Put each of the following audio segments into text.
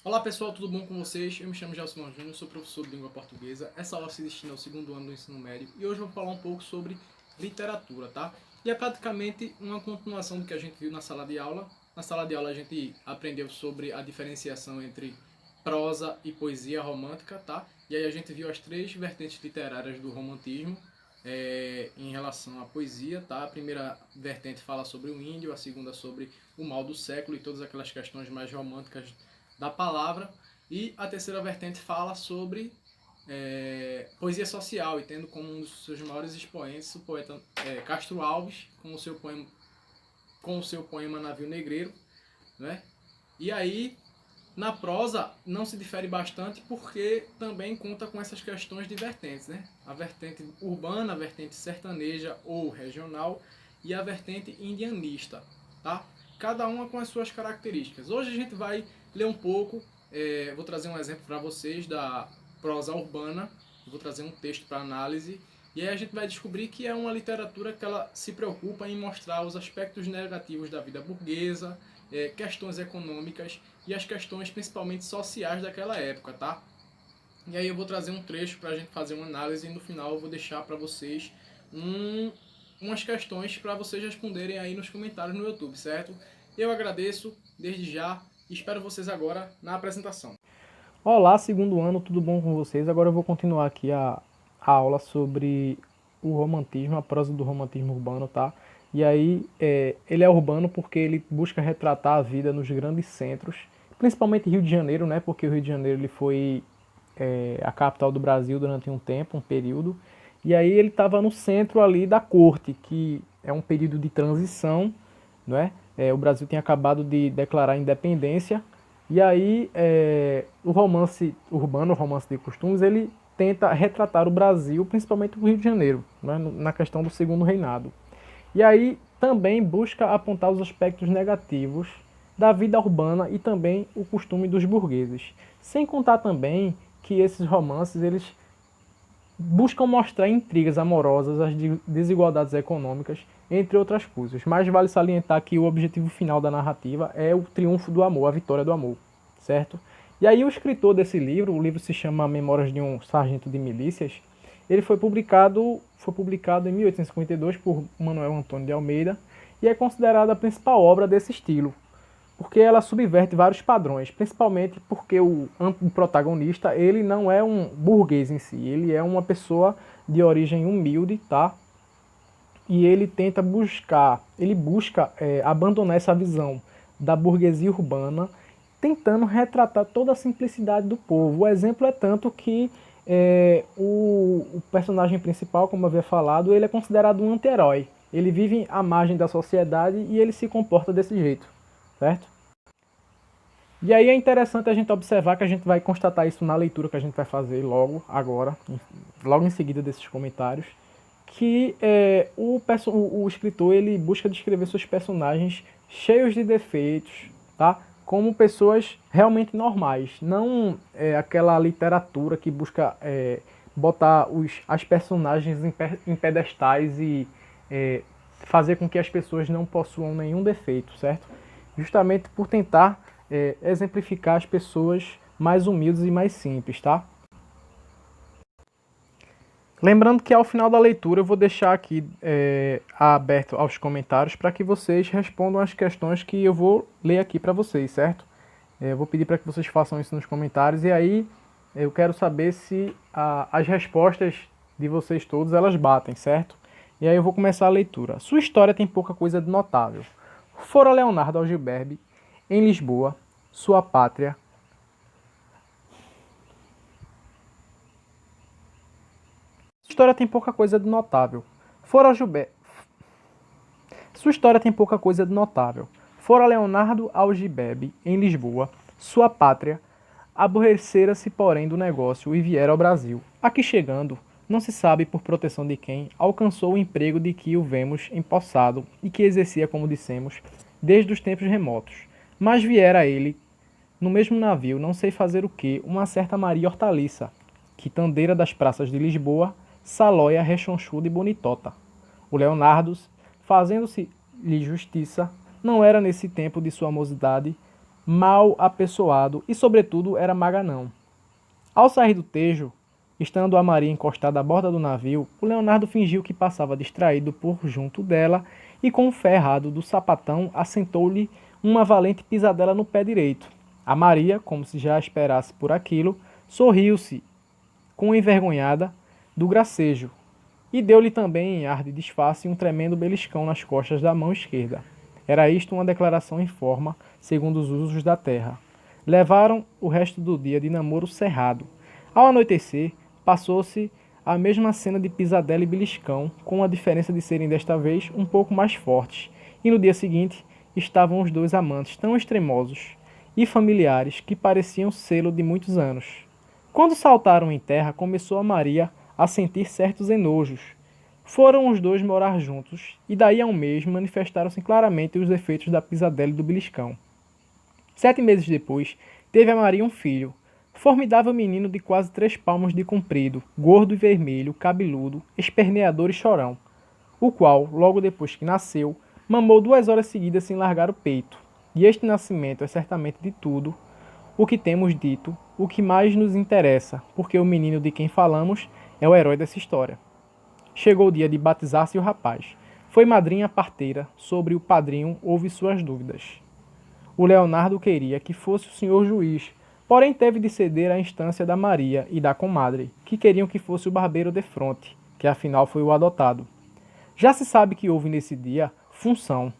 Olá pessoal, tudo bom com vocês? Eu me chamo Gelson Júnior, sou professor de língua portuguesa. Essa aula se destina ao segundo ano do ensino médio e hoje eu vou falar um pouco sobre literatura, tá? E é praticamente uma continuação do que a gente viu na sala de aula. Na sala de aula a gente aprendeu sobre a diferenciação entre prosa e poesia romântica, tá? E aí a gente viu as três vertentes literárias do romantismo em relação à poesia, tá? A primeira vertente fala sobre o índio, a segunda sobre o mal do século e todas aquelas questões mais românticas da palavra, e a terceira vertente fala sobre poesia social, e tendo como um dos seus maiores expoentes o poeta Castro Alves, com o seu poema Navio Negreiro, né? E aí, na prosa, não se difere bastante porque também conta com essas questões de vertentes, né? A vertente urbana, a vertente sertaneja ou regional e a vertente indianista, tá? Cada uma com as suas características. Hoje a gente vai ler um pouco, vou trazer um exemplo para vocês da prosa urbana, vou trazer um texto para análise, e aí a gente vai descobrir que é uma literatura que ela se preocupa em mostrar os aspectos negativos da vida burguesa, questões econômicas e as questões principalmente sociais daquela época, tá? E aí eu vou trazer um trecho para a gente fazer uma análise e no final eu vou deixar para vocês umas questões para vocês responderem aí nos comentários no YouTube, certo? Eu agradeço desde já e espero vocês agora na apresentação. Olá, segundo ano, tudo bom com vocês? Agora eu vou continuar aqui a aula sobre o romantismo, a prosa do romantismo urbano, tá? E aí, ele é urbano porque ele busca retratar a vida nos grandes centros, principalmente Rio de Janeiro, né? Porque o Rio de Janeiro ele foi a capital do Brasil durante um tempo, um período. E aí ele estava no centro ali da corte, que é um período de transição, não é? O Brasil tinha acabado de declarar independência e aí o romance urbano, o romance de costumes, ele tenta retratar o Brasil, principalmente o Rio de Janeiro, né, na questão do segundo reinado. E aí também busca apontar os aspectos negativos da vida urbana e também o costume dos burgueses. Sem contar também que esses romances eles buscam mostrar intrigas amorosas, as desigualdades econômicas, entre outras coisas. Mas vale salientar que o objetivo final da narrativa é o triunfo do amor, a vitória do amor, certo? E aí o escritor desse livro, o livro se chama Memórias de um Sargento de Milícias, ele foi publicado em 1852 por Manuel Antônio de Almeida e é considerada a principal obra desse estilo, porque ela subverte vários padrões, principalmente porque o protagonista ele não é um burguês em si, ele é uma pessoa de origem humilde, tá? E ele busca abandonar essa visão da burguesia urbana, tentando retratar toda a simplicidade do povo. O exemplo é tanto que o personagem principal, como eu havia falado, ele é considerado um anti-herói. Ele vive à margem da sociedade e ele se comporta desse jeito, certo? E aí é interessante a gente observar que a gente vai constatar isso na leitura que a gente vai fazer logo agora, logo em seguida desses comentários, que o escritor ele busca descrever seus personagens cheios de defeitos, tá? Como pessoas realmente normais, não aquela literatura que busca botar as personagens em pedestais e fazer com que as pessoas não possuam nenhum defeito, certo? Justamente por tentar exemplificar as pessoas mais humildes e mais simples, tá? Lembrando que ao final da leitura eu vou deixar aqui aberto aos comentários para que vocês respondam as questões que eu vou ler aqui para vocês, certo? Eu vou pedir para que vocês façam isso nos comentários e aí eu quero saber se as respostas de vocês todos elas batem, certo? E aí eu vou começar a leitura. Sua história tem pouca coisa de notável. Fora Leonardo Algiberbe, em Lisboa, sua pátria. Sua história tem pouca coisa de notável. Fora Gilberto. Sua história tem pouca coisa de notável. Fora Leonardo Algiberbe, em Lisboa, sua pátria, aborrecera-se, porém, do negócio e viera ao Brasil. Aqui chegando, não se sabe por proteção de quem, alcançou o emprego de que o vemos empossado e que exercia, como dissemos, desde os tempos remotos. Mas viera ele, no mesmo navio, não sei fazer o que, uma certa Maria Hortaliça, quitandeira das praças de Lisboa, salóia, rechonchuda e bonitota. O Leonardo, fazendo-se-lhe justiça, não era nesse tempo de sua mocidade mal apessoado e, sobretudo, era maganão. Ao sair do tejo, estando a Maria encostada à borda do navio, o Leonardo fingiu que passava distraído por junto dela e, com o pé errado do sapatão, assentou-lhe uma valente pisadela no pé direito. A Maria, como se já esperasse por aquilo, sorriu-se, com envergonhada, do gracejo, e deu-lhe também, em ar de disfarce, um tremendo beliscão nas costas da mão esquerda. Era isto uma declaração em forma, segundo os usos da terra. Levaram o resto do dia de namoro cerrado. Ao anoitecer, passou-se a mesma cena de pisadela e beliscão, com a diferença de serem desta vez um pouco mais fortes, e no dia seguinte estavam os dois amantes tão extremosos e familiares que pareciam sê-lo de muitos anos. Quando saltaram em terra, começou a Maria a sentir certos enojos. Foram os dois morar juntos, e daí a um mês manifestaram-se claramente os efeitos da pisadela e do beliscão. 7 meses depois, teve a Maria um filho, formidável menino de quase 3 palmos de comprido, gordo e vermelho, cabeludo, esperneador e chorão, o qual, logo depois que nasceu, mamou 2 horas seguidas sem largar o peito. E este nascimento é certamente de tudo o que temos dito, o que mais nos interessa, porque o menino de quem falamos é o herói dessa história. Chegou o dia de batizar-se o rapaz. Foi madrinha parteira, sobre o padrinho houve suas dúvidas. O Leonardo queria que fosse o senhor juiz, porém teve de ceder à instância da Maria e da comadre, que queriam que fosse o barbeiro de fronte, que afinal foi o adotado. Já se sabe que houve nesse dia função.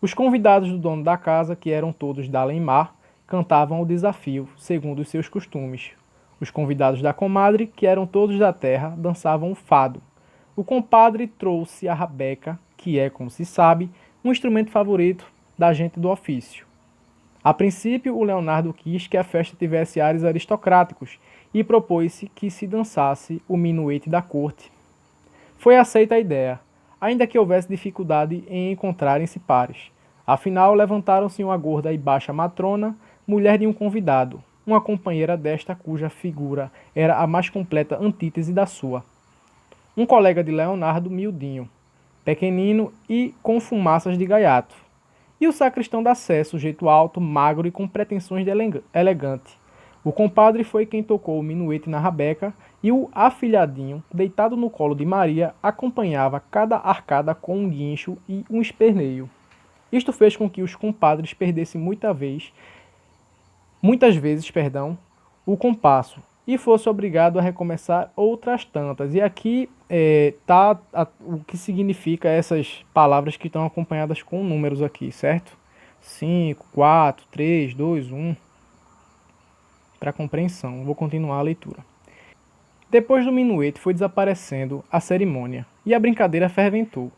Os convidados do dono da casa, que eram todos da Além-Mar, cantavam o desafio, segundo os seus costumes. Os convidados da comadre, que eram todos da terra, dançavam o fado. O compadre trouxe a rabeca, que é, como se sabe, um instrumento favorito da gente do ofício. A princípio, o Leonardo quis que a festa tivesse ares aristocráticos e propôs-se que se dançasse o minuete da corte. Foi aceita a ideia, ainda que houvesse dificuldade em encontrarem-se pares. Afinal, levantaram-se uma gorda e baixa matrona, mulher de um convidado, uma companheira desta cuja figura era a mais completa antítese da sua. Um colega de Leonardo, miudinho, pequenino e com fumaças de gaiato. E o sacristão da Sé, sujeito alto, magro e com pretensões de elegante. O compadre foi quem tocou o minuete na rabeca e o afilhadinho, deitado no colo de Maria, acompanhava cada arcada com um guincho e um esperneio. Isto fez com que os compadres perdessem muitas vezes, o compasso e fosse obrigado a recomeçar outras tantas. E aqui está o que significa essas palavras que estão acompanhadas com números aqui, certo? 5, 4, 3, 2, 1. Para compreensão, vou continuar a leitura. Depois do minuete foi desaparecendo a cerimônia e a brincadeira ferventou.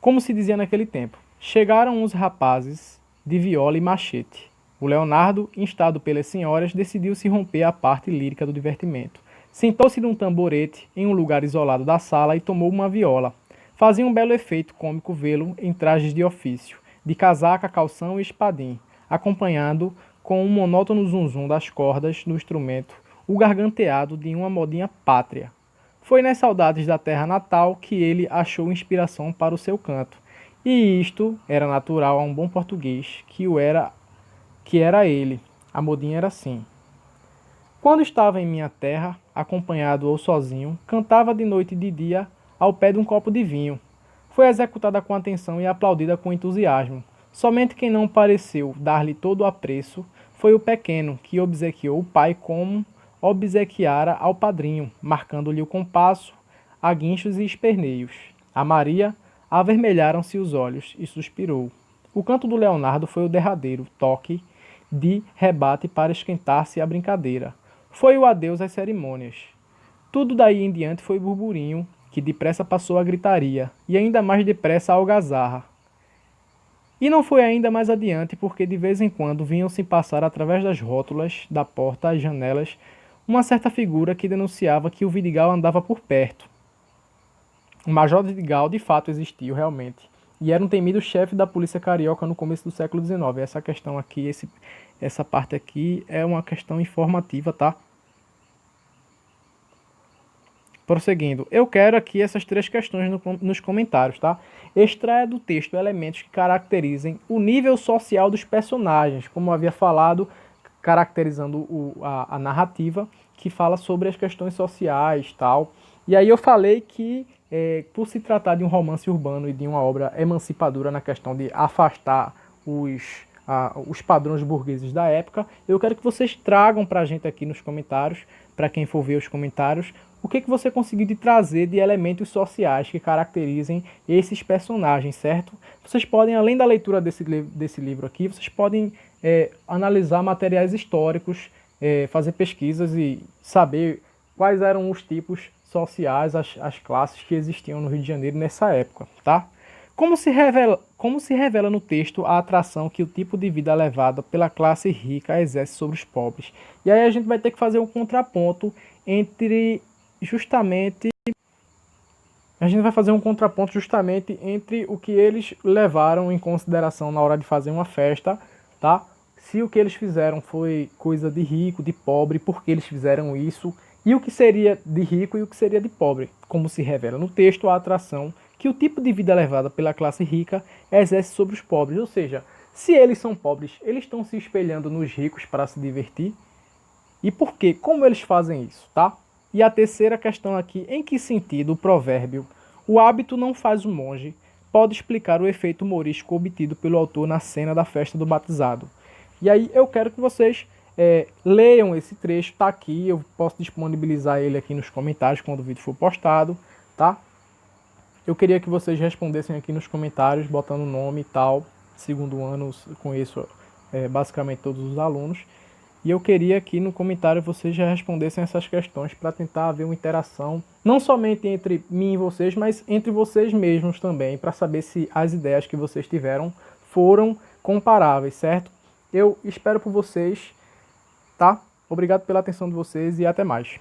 Como se dizia naquele tempo, chegaram os rapazes de viola e machete. O Leonardo, instado pelas senhoras, decidiu-se romper a parte lírica do divertimento. Sentou-se num tamborete em um lugar isolado da sala e tomou uma viola. Fazia um belo efeito cômico vê-lo em trajes de ofício, de casaca, calção e espadim, acompanhando com um monótono zunzum das cordas do instrumento o garganteado de uma modinha pátria. Foi nas saudades da terra natal que ele achou inspiração para o seu canto. E isto era natural a um bom português, que era ele. A modinha era assim. Quando estava em minha terra, acompanhado ou sozinho, cantava de noite e de dia ao pé de um copo de vinho. Foi executada com atenção e aplaudida com entusiasmo. Somente quem não pareceu dar-lhe todo o apreço foi o pequeno, que obsequiou o pai como obsequiara ao padrinho, marcando-lhe o compasso, a guinchos e esperneios. A Maria avermelharam-se os olhos e suspirou. O canto do Leonardo foi o derradeiro toque de rebate para esquentar-se a brincadeira. Foi o adeus às cerimônias. Tudo daí em diante foi burburinho, que depressa passou a gritaria, e ainda mais depressa a algazarra. E não foi ainda mais adiante, porque de vez em quando vinham-se passar através das rótulas da porta às janelas uma certa figura que denunciava que o Vidigal andava por perto. O Major Vidigal de fato existiu realmente, e era um temido chefe da polícia carioca no começo do século XIX. Essa questão aqui, essa parte aqui é uma questão informativa, tá? prosseguindo, eu quero aqui essas 3 questões nos comentários, tá? Extraia do texto elementos que caracterizem o nível social dos personagens, como eu havia falado, caracterizando a narrativa, que fala sobre as questões sociais, tal. E aí eu falei que, por se tratar de um romance urbano e de uma obra emancipadora na questão de afastar os padrões burgueses da época, eu quero que vocês tragam para a gente aqui nos comentários, para quem for ver os comentários, o que você conseguiu de trazer de elementos sociais que caracterizem esses personagens, certo? Vocês podem, além da leitura desse livro aqui, vocês podem analisar materiais históricos, fazer pesquisas e saber quais eram os tipos sociais, as classes que existiam no Rio de Janeiro nessa época, tá? Como se revela no texto a atração que o tipo de vida levada pela classe rica exerce sobre os pobres? E aí a gente vai ter que fazer um contraponto entre justamente o que eles levaram em consideração na hora de fazer uma festa, tá? Se o que eles fizeram foi coisa de rico, de pobre, por que eles fizeram isso, e o que seria de rico e o que seria de pobre. Como se revela no texto a atração que o tipo de vida levada pela classe rica exerce sobre os pobres. Ou seja, se eles são pobres, eles estão se espelhando nos ricos para se divertir. E por quê? Como eles fazem isso, tá? E a terceira questão aqui, em que sentido o provérbio "o hábito não faz o monge" pode explicar o efeito humorístico obtido pelo autor na cena da festa do batizado? E aí eu quero que vocês leiam esse trecho, tá aqui, eu posso disponibilizar ele aqui nos comentários quando o vídeo for postado, tá? Eu queria que vocês respondessem aqui nos comentários, botando o nome e tal. Segundo ano, conheço basicamente todos os alunos. E eu queria que no comentário vocês já respondessem essas questões para tentar haver uma interação, não somente entre mim e vocês, mas entre vocês mesmos também, para saber se as ideias que vocês tiveram foram comparáveis, certo? Eu espero por vocês, tá? Obrigado pela atenção de vocês e até mais.